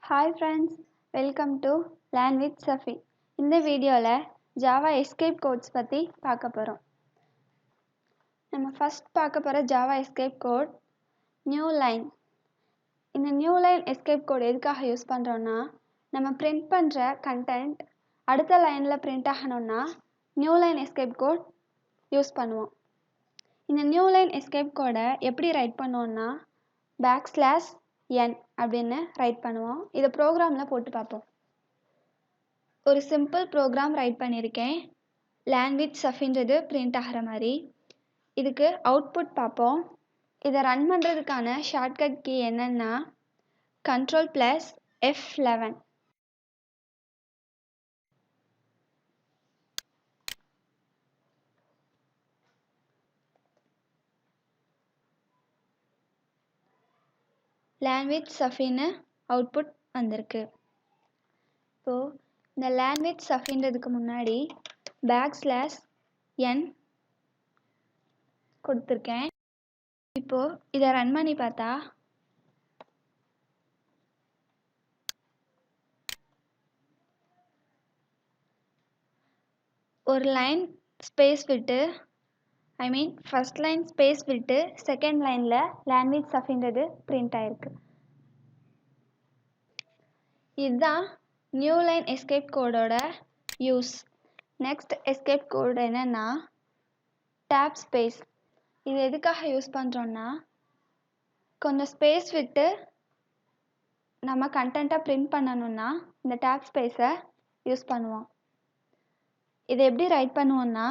Hi friends, welcome to Learn with Safi. இந்த வீடியோவில் Java escape codes பற்றி பார்க்க போகிறோம். நம்ம ஃபர்ஸ்ட் பார்க்க போகிற Java escape code new line. இந்த நியூ லைன் எஸ்கேப் கோட் எதுக்காக யூஸ் பண்ணுறோன்னா, நம்ம பிரிண்ட் பண்ணுற கண்டென்ட் அடுத்த லைனில் பிரிண்ட் ஆகணும்னா new line escape code use பண்ணுவோம். இந்த நியூ லைன் எஸ்கேப் கோடை எப்படி ரைட் பண்ணுவோன்னா \n அப்படின்னு ரைட் பண்ணுவோம். இதை ப்ரோக்ராமில் போட்டு பார்ப்போம். ஒரு சிம்பிள் ப்ரோக்ராம் ரைட் பண்ணியிருக்கேன். லேர்ன் வித் சஃபின்றது பிரிண்ட் ஆகிற மாதிரி. இதுக்கு அவுட்புட் பார்ப்போம். இதை ரன் பண்ணுறதுக்கான ஷார்ட்கட் கீ என்னன்னா Ctrl+F11. லேர்ன் வித் சஃபின்னு அவுட்புட் வந்திருக்கு. இப்போது இந்த லேர்ன் வித் சஃபின்றதுக்கு முன்னாடி \n கொடுத்துருக்கேன். இப்போது இதை ரன் பண்ணி பார்த்தா ஒரு லைன் ஸ்பேஸ் விட்டு ஃபர்ஸ்ட் லைன் ஸ்பேஸ் விட்டு செகண்ட் லைனில் லேர்ன் வித் சஃபின்றது பிரிண்ட் ஆயிருக்கு. இதுதான் நியூ லைன் எஸ்கேப் கோடோட யூஸ். நெக்ஸ்ட் எஸ்கேப் கோட் என்னன்னா டேப் ஸ்பேஸ். இது எதுக்காக யூஸ் பண்ணுறோன்னா, கொஞ்சம் ஸ்பேஸ் விட்டு நம்ம கண்டென்ட்டை பிரிண்ட் பண்ணணும்னா இந்த டேப் ஸ்பேஸை யூஸ் பண்ணுவோம். இதை எப்படி ரைட் பண்ணுவோன்னா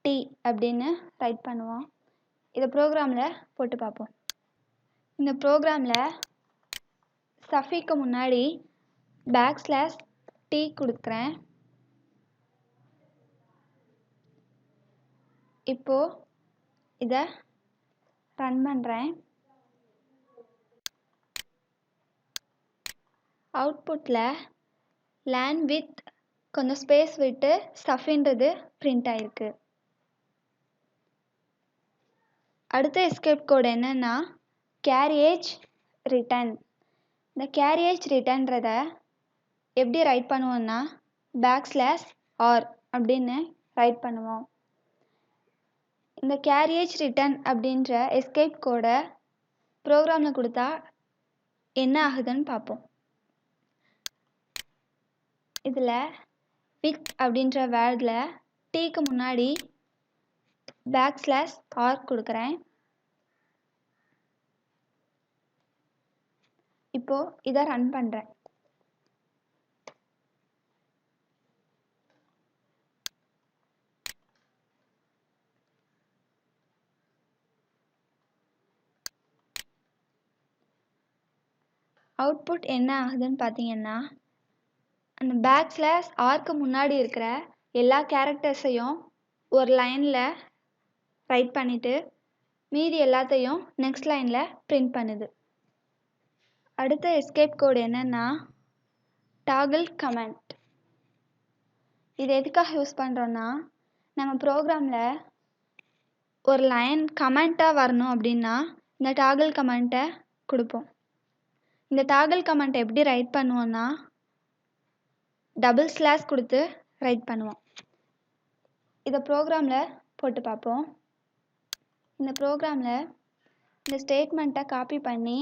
\t அப்படின்னு ரைட் பண்ணுவோம். இதை ப்ரோக்ராமில் போட்டு பார்ப்போம். இந்த ப்ரோக்ராமில் சஃபிக்கு முன்னாடி \t கொடுக்குறேன். இப்போது இதை ரன் பண்ணுறேன். அவுட்புட்டில் லேர்ன் வித் கொஞ்சம் ஸ்பேஸ் விட்டு சஃபின்றது பிரிண்ட் ஆயிருக்கு. அடுத்த எஸ்கேப் கோட் என்னன்னா கேரியேஜ் ரிட்டர்ன். இந்த கேரியேஜ் ரிட்டர்ன்றத எப்படி ரைட் பண்ணுவோன்னா \r அப்படின்னு ரைட் பண்ணுவோம். இந்த கேரியேஜ் ரிட்டர்ன் அப்படின்ற எஸ்கேப் கோடை ப்ரோக்ராமில் கொடுத்தா என்ன ஆகுதுன்னு பார்ப்போம். இதில் வித் அப்படின்ற வேர்டில் டீக்கு முன்னாடி \r கொடுக்குறேன். இப்போது இதை ரன் பண்ணுறேன். அவுட்புட் என்ன ஆகுதுன்னு பார்த்தீங்கன்னா, அந்த \rக்கு முன்னாடி இருக்கிற எல்லா கேரக்டர்ஸையும் ஒரு லைனில் ரைட் பண்ணிவிட்டு மீதி எல்லாத்தையும் நெக்ஸ்ட் லைனில் பிரிண்ட் பண்ணுது. அடுத்த எஸ்கேப் கோட் என்னன்னா டாகிள் கமெண்ட். இது எதுக்காக யூஸ் பண்ணுறோன்னா, நம்ம ப்ரோக்ராமில் ஒரு லைன் கமெண்ட்டாக வரணும் அப்படின்னா இந்த டாகிள் கமெண்ட்டை கொடுப்போம். இந்த டாகிள் கமெண்ட் எப்படி ரைட் பண்ணுவோன்னா // கொடுத்து ரைட் பண்ணுவோம். இதை ப்ரோக்ராமில் போட்டு பார்ப்போம். இந்த ப்ரோக்ராமில் இந்த ஸ்டேட்மெண்ட்டை காப்பி பண்ணி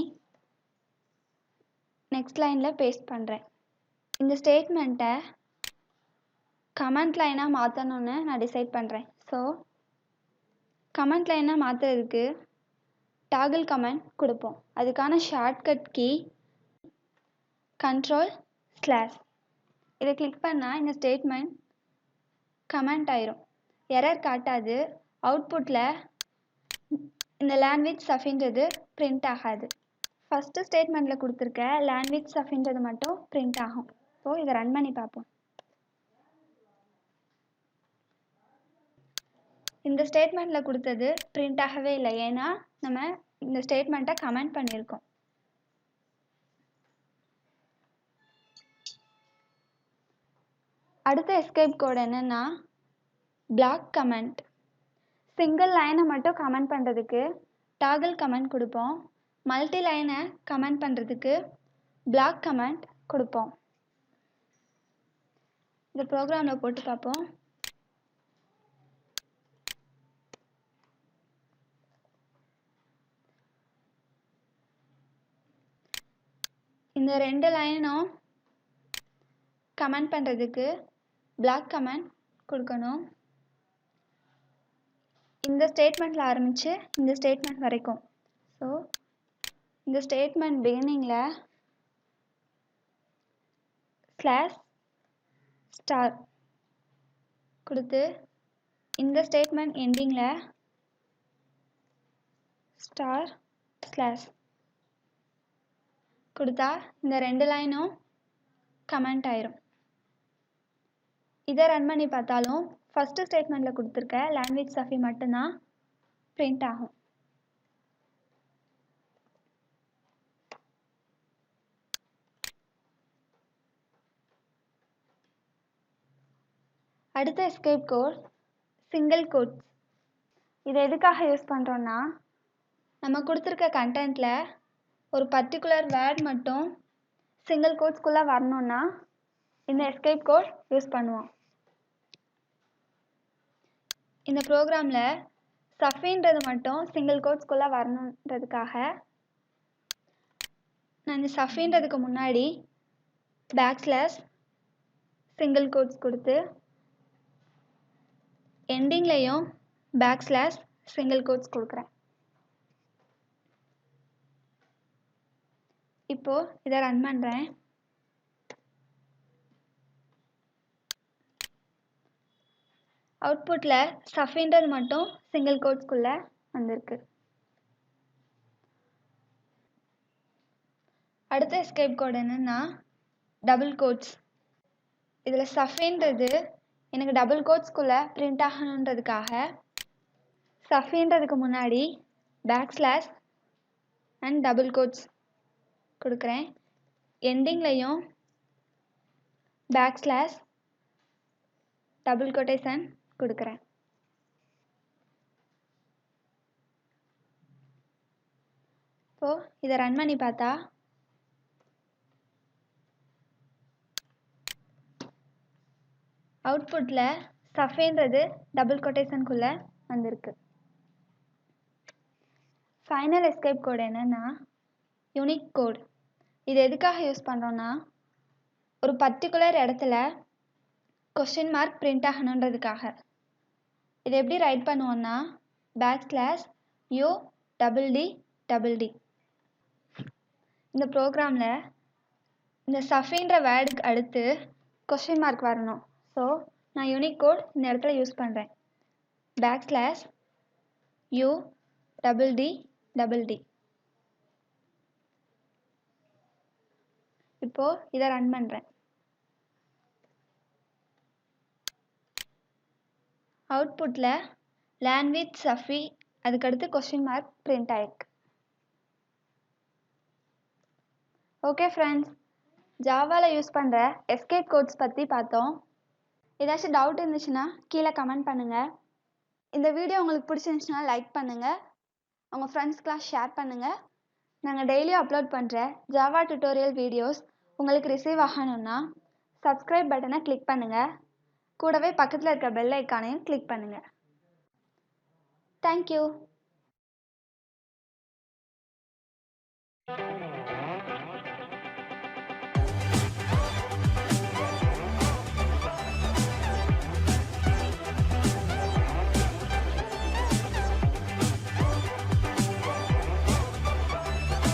நெக்ஸ்ட் லைனில் பேஸ்ட் பண்ணுறேன். இந்த ஸ்டேட்மெண்ட்டை கமெண்ட் லைனாக மாற்றணும்னு நான் டிசைட் பண்ணுறேன். ஸோ கமெண்ட் லைனாக மாற்றுறதுக்கு டாகிள் கமெண்ட் கொடுப்போம். அதுக்கான ஷார்ட்கட் கீ Ctrl/. இதை கிளிக் பண்ணால் இந்த ஸ்டேட்மெண்ட் கமெண்ட் ஆயிரும். எரர் காட்டாது. அவுட்புட்டில் இந்த லேர்ன் வித் சஃபின்றது பிரிண்ட் ஆகாது. ஃபஸ்ட்டு ஸ்டேட்மெண்ட்டில் கொடுத்துருக்க லேர்ன் வித் சஃபின்றது மட்டும் பிரிண்ட் ஆகும். ஸோ இதை ரன் பண்ணி பார்ப்போம். இந்த ஸ்டேட்மெண்ட்டில் கொடுத்தது பிரிண்ட் ஆகவே இல்லை, ஏன்னா நம்ம இந்த ஸ்டேட்மெண்ட்டை கமெண்ட் பண்ணியிருக்கோம். அடுத்த எஸ்கேப் கோட் என்னன்னா பிளாக் கமெண்ட். சிங்கிள் லைனை மட்டும் கமெண்ட் பண்ணுறதுக்கு டாகிள் கமெண்ட் கொடுப்போம். மல்டி லைனை கமெண்ட் பண்ணுறதுக்கு பிளாக் கமெண்ட் கொடுப்போம். இந்த ப்ரோக்ராமில் போட்டு பார்ப்போம். இந்த 2 லைனும் கமெண்ட் பண்ணுறதுக்கு பிளாக் கமெண்ட் கொடுக்கணும். இந்த ஸ்டேட்மெண்ட்டில் ஆரம்பித்து இந்த ஸ்டேட்மெண்ட் வரைக்கும். ஸோ இந்த ஸ்டேட்மெண்ட் பிகினிங்கில் ஸ்லாஷ் ஸ்டார் கொடுத்து இந்த ஸ்டேட்மெண்ட் எண்டிங்கில் ஸ்டார் ஸ்லாஷ் கொடுத்தா இந்த 2 லைனும் கமெண்ட் ஆயிரும். இதை ரன் பண்ணி பார்த்தாலும் ஃபஸ்ட்டு ஸ்டேட்மெண்ட்டில் கொடுத்துருக்க லாங்குவேஜ் சஃபி மட்டும்தான் பிரிண்ட் ஆகும். அடுத்த எஸ்கேப் கோட் சிங்கிள் கோட்ஸ். இது எதுக்காக யூஸ் பண்ணுறோன்னா, நம்ம கொடுத்துருக்க கண்டென்ட்டில் ஒரு பர்டிகுலர் வேர்ட் மட்டும் சிங்கிள் கோட்ஸ்குள்ளே வரணுன்னா இந்த எஸ்கேப் கோட் யூஸ் பண்ணுவோம். இந்த ப்ரோக்ராமில் சஃபின்றது மட்டும் சிங்கிள் கோட்ஸ்குள்ளே வரணுன்றதுக்காக நான் இந்த சஃபின்றதுக்கு முன்னாடி பேக்ஸ்லாஷ் சிங்கிள் கோட்ஸ் கொடுத்து எண்டிங்லேயும் பேக்ஸ்லாஷ் சிங்கிள் கோட்ஸ் கொடுக்குறேன். இப்போது இதை ரன் பண்ணுறேன். அவுட்புட்டில் சஃபின்றது மட்டும் சிங்கிள் கோட்ஸ்குள்ளே வந்திருக்கு. அடுத்த எஸ்கேப் கோட் என்னென்னா டபுள் கோட்ஸ். இதில் சஃபின்றது எனக்கு டபுள் கோட்ஸ்குள்ளே பிரிண்ட் ஆகணுன்றதுக்காக சஃபின்றதுக்கு முன்னாடி பேக்ஸ்லாஷ் அண்ட் டபுள் கோட்ஸ் கொடுக்குறேன். எண்டிங்லேயும் பேக்ஸ்லாஷ் டபுள் கொட்டேஷன் கொடுக்குறேன். இப்போது இதை ரன் பண்ணி பார்த்தா அவுட்புட்டில் சஃபின்றது டபுள் கொட்டேஷனுக்குள்ளே வந்திருக்கு. ஃபைனல் எஸ்கேப் கோட் என்னென்னா யூனிக் கோட். இது எதுக்காக யூஸ் பண்ணுறோன்னா, ஒரு பர்டிகுலர் இடத்துல கொஸ்டின் மார்க் பிரிண்ட் ஆகணுன்றதுக்காக. இது எப்படி ரைட் பண்ணுவோன்னா பேக்ஸ்லாஷ் யூ டபுள் டி. இந்த ப்ரோக்ராமில் இந்த சஃபின்ற வேர்டுக்கு அடுத்து கொஸ்டின் மார்க் வரணும். ஸோ நான் யூனிக் கோட் இந்த இடத்துல யூஸ் பண்ணுறேன். Backslash u double D. இப்போது இதை ரன் பண்ணுறேன். அவுட்புட்டில் லாங்குவேஜ் சஃபி அதுக்கடுத்து கொஸ்டின் மார்க் பிரிண்ட் ஆயிருக்கு. ஓகே ஃப்ரெண்ட்ஸ், ஜாவாவில் யூஸ் பண்ணுற எஸ்கேப் கோட்ஸ் பற்றி பார்த்தோம். ஏதாச்சும் டவுட் இருந்துச்சுன்னா கீழே கமெண்ட் பண்ணுங்கள். இந்த வீடியோ உங்களுக்கு பிடிச்சிருந்துச்சுன்னா லைக் பண்ணுங்கள், உங்கள் ஃப்ரெண்ட்ஸ்க்கெலாம் ஷேர் பண்ணுங்கள். நாங்கள் டெய்லியும் அப்லோட் பண்ணுற ஜாவா டியூட்டோரியல் வீடியோஸ் உங்களுக்கு ரிசீவ் ஆகணும்னா சப்ஸ்கிரைப் பட்டனை கிளிக் பண்ணுங்கள். கூடவே பக்கத்தில் இருக்க பெல் ஐக்கானையும் கிளிக் பண்ணுங்கள். தேங்க்யூ.